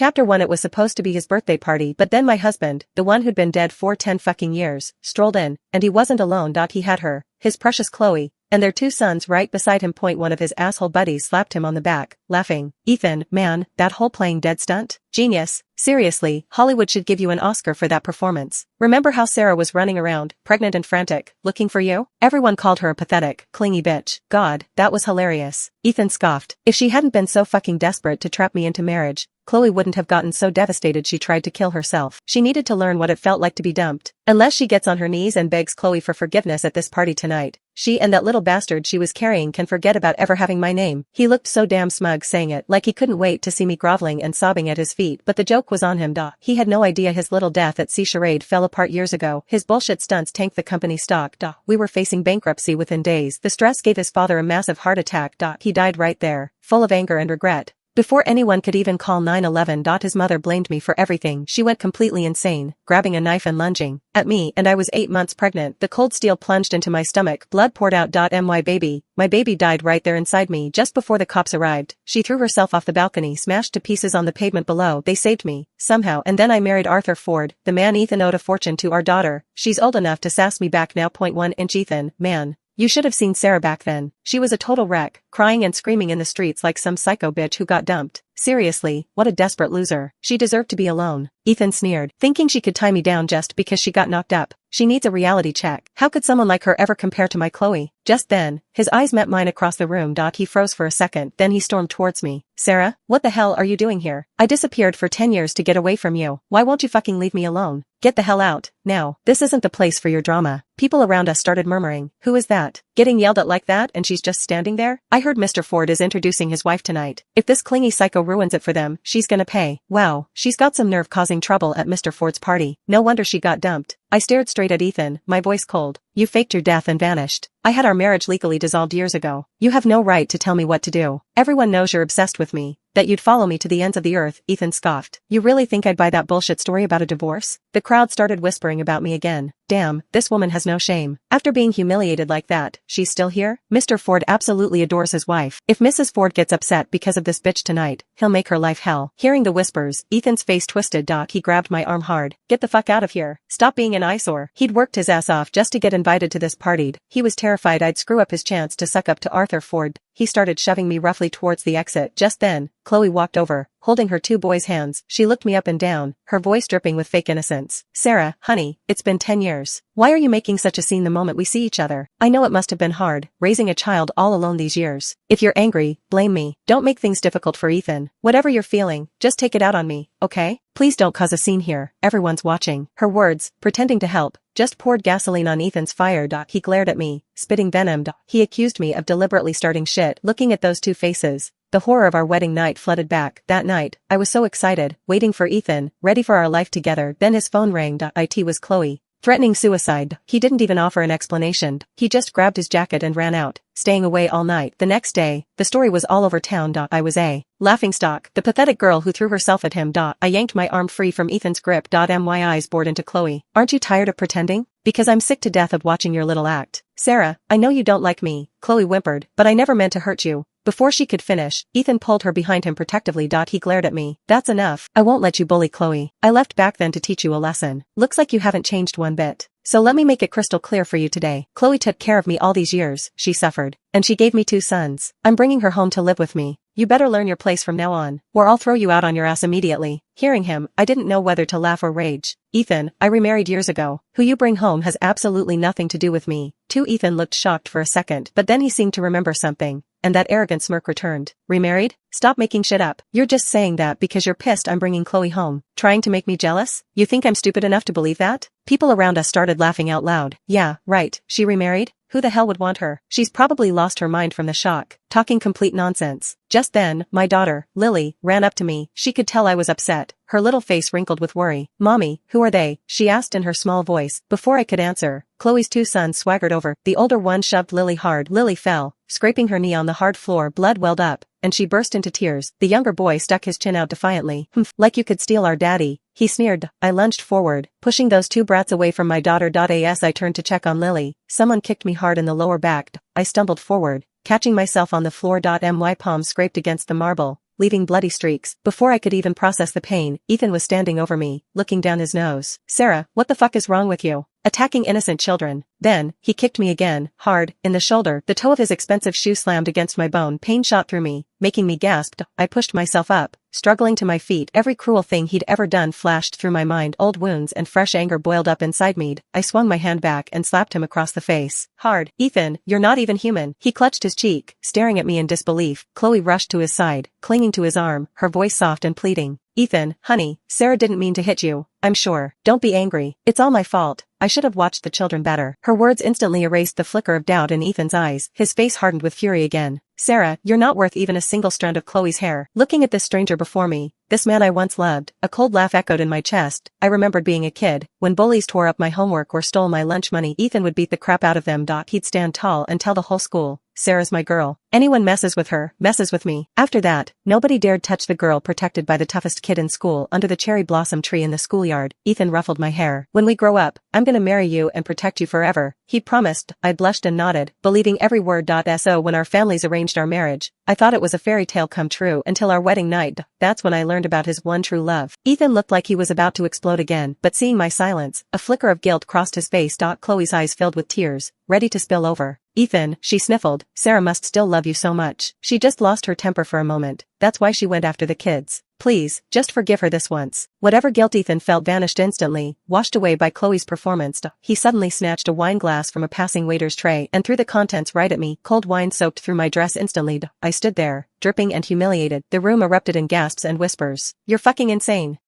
Chapter 1. It was supposed to be his birthday party, but then my husband, the one who'd been dead for 10 fucking years, strolled in, and he wasn't alone. He had her, his precious Chloe, and their 2 sons right beside him. One of his asshole buddies slapped him on the back, laughing. Ethan, man, that whole playing dead stunt? Genius. Seriously, Hollywood should give you an Oscar for that performance. Remember how Sarah was running around, pregnant and frantic, looking for you? Everyone called her a pathetic, clingy bitch. God, that was hilarious. Ethan scoffed. If she hadn't been so fucking desperate to trap me into marriage, Chloe wouldn't have gotten so devastated she tried to kill herself. She needed to learn what it felt like to be dumped. Unless she gets on her knees and begs Chloe for forgiveness at this party tonight, she and that little bastard she was carrying can forget about ever having my name. He looked so damn smug saying it, like he couldn't wait to see me groveling and sobbing at his feet, but the joke was on him. He had no idea his little death at sea charade fell apart years ago. His bullshit stunts tanked the company stock. We were facing bankruptcy within days. The stress gave his father a massive heart attack. He died right there, full of anger and regret. Before anyone could even call 911. His mother blamed me for everything. She went completely insane, grabbing a knife and lunging at me, and I was 8 months pregnant. The cold steel plunged into my stomach, blood poured out. My baby died right there inside me. Just before the cops arrived, she threw herself off the balcony, smashed to pieces on the pavement below. They saved me, somehow, and then I married Arthur Ford, the man Ethan owed a fortune to. Our daughter, she's old enough to sass me back now. 1 inch. Ethan, man. You should have seen Sarah back then. She was a total wreck, crying and screaming in the streets like some psycho bitch who got dumped. Seriously, what a desperate loser. She deserved to be alone. Ethan sneered, thinking she could tie me down just because she got knocked up. She needs a reality check. How could someone like her ever compare to my Chloe? Just then, his eyes met mine across the room. He froze for a second, then he stormed towards me. Sarah, what the hell are you doing here? I disappeared for 10 years to get away from you. Why won't you fucking leave me alone? Get the hell out, now. This isn't the place for your drama. People around us started murmuring. Who is that? Getting yelled at like that and she's just standing there? I heard Mr. Ford is introducing his wife tonight. If this clingy psycho ruins it for them, she's gonna pay. Wow, she's got some nerve causing trouble at Mr. Ford's party. No wonder she got dumped. I stared straight at Ethan, my voice cold. You faked your death and vanished. I had our marriage legally dissolved years ago. You have no right to tell me what to do. Everyone knows you're obsessed with me, that you'd follow me to the ends of the earth. Ethan scoffed. You really think I'd buy that bullshit story about a divorce? The crowd started whispering about me again. Damn, this woman has no shame. After being humiliated like that, she's still here? Mr. Ford absolutely adores his wife. If Mrs. Ford gets upset because of this bitch tonight, he'll make her life hell. Hearing the whispers, Ethan's face twisted. He grabbed my arm hard. Get the fuck out of here. Stop being an eyesore. He'd worked his ass off just to get invited to this party. He was terrified I'd screw up his chance to suck up to Arthur Ford. He started shoving me roughly towards the exit. Just then, Chloe walked over, holding her 2 boys' hands. She looked me up and down, her voice dripping with fake innocence. Sarah, honey, it's been 10 years. Why are you making such a scene the moment we see each other? I know it must have been hard, raising a child all alone these years. If you're angry, blame me. Don't make things difficult for Ethan. Whatever you're feeling, just take it out on me, okay? Please don't cause a scene here. Everyone's watching. Her words, pretending to help, just poured gasoline on Ethan's fire. He glared at me, spitting venom. He accused me of deliberately starting shit. Looking at those 2 faces, the horror of our wedding night flooded back. That night, I was so excited, waiting for Ethan, ready for our life together. Then his phone rang. It was Chloe, threatening suicide. He didn't even offer an explanation. He just grabbed his jacket and ran out, staying away all night. The next day, the story was all over town. I was a laughingstock, the pathetic girl who threw herself at him. I yanked my arm free from Ethan's grip. My eyes bored into Chloe. Aren't you tired of pretending? Because I'm sick to death of watching your little act. Sarah, I know you don't like me, Chloe whimpered, but I never meant to hurt you. Before she could finish, Ethan pulled her behind him protectively. He glared at me. That's enough. I won't let you bully Chloe. I left back then to teach you a lesson. Looks like you haven't changed one bit. So let me make it crystal clear for you today. Chloe took care of me all these years, she suffered, and she gave me 2 sons. I'm bringing her home to live with me. You better learn your place from now on, or I'll throw you out on your ass immediately. Hearing him, I didn't know whether to laugh or rage. Ethan, I remarried years ago. Who you bring home has absolutely nothing to do with me. Ethan looked shocked for a second, but then he seemed to remember something, and that arrogant smirk returned. Remarried? Stop making shit up. You're just saying that because you're pissed I'm bringing Chloe home. Trying to make me jealous? You think I'm stupid enough to believe that? People around us started laughing out loud. Yeah, right. She remarried? Who the hell would want her? She's probably lost her mind from the shock. Talking complete nonsense. Just then, my daughter, Lily, ran up to me. She could tell I was upset. Her little face wrinkled with worry. Mommy, who are they? She asked in her small voice. Before I could answer, Chloe's 2 sons swaggered over. The older one shoved Lily hard. Lily fell, scraping her knee on the hard floor. Blood welled up, and she burst into tears. The younger boy stuck his chin out defiantly. Like you could steal our daddy, he sneered. I lunged forward, pushing those 2 brats away from my daughter. As I turned to check on Lily, someone kicked me hard in the lower back. I stumbled forward, catching myself on the floor. My palm scraped against the marble. leaving bloody streaks. Before I could even process the pain, Ethan was standing over me, looking down his nose. Sarah, what the fuck is wrong with you? Attacking innocent children. Then, he kicked me again, hard, in the shoulder. The toe of his expensive shoe slammed against my bone. Pain shot through me, making me gasp. I pushed myself up, struggling to my feet. Every cruel thing he'd ever done flashed through my mind. Old wounds and fresh anger boiled up inside me. I swung my hand back and slapped him across the face. Hard. Ethan, you're not even human. He clutched his cheek, staring at me in disbelief. Chloe rushed to his side, clinging to his arm, her voice soft and pleading. Ethan, honey, Sarah didn't mean to hit you, I'm sure. Don't be angry. It's all my fault. I should have watched the children better. Her words instantly erased the flicker of doubt in Ethan's eyes. His face hardened with fury again. Sarah, you're not worth even a single strand of Chloe's hair. Looking at this stranger before me, this man I once loved, a cold laugh echoed in my chest. I remembered being a kid, when bullies tore up my homework or stole my lunch money. Ethan would beat the crap out of them. He'd stand tall and tell the whole school, Sarah's my girl. Anyone messes with her, messes with me. After that, nobody dared touch the girl protected by the toughest kid in school. Under the cherry blossom tree in the schoolyard, Ethan ruffled my hair. When we grow up, I'm gonna marry you and protect you forever, he promised. I blushed and nodded, believing every word. So when our families arranged our marriage, I thought it was a fairy tale come true until our wedding night. That's when I learned about his one true love. Ethan looked like he was about to explode again, but seeing my silence, a flicker of guilt crossed his face. Chloe's eyes filled with tears, ready to spill over. Ethan, she sniffled, Sarah must still love you so much. She just lost her temper for a moment. That's why she went after the kids. Please, just forgive her this once. Whatever guilt Ethan felt vanished instantly, washed away by Chloe's performance. He suddenly snatched a wine glass from a passing waiter's tray and threw the contents right at me. Cold wine soaked through my dress instantly. I stood there, dripping and humiliated. The room erupted in gasps and whispers. You're fucking insane.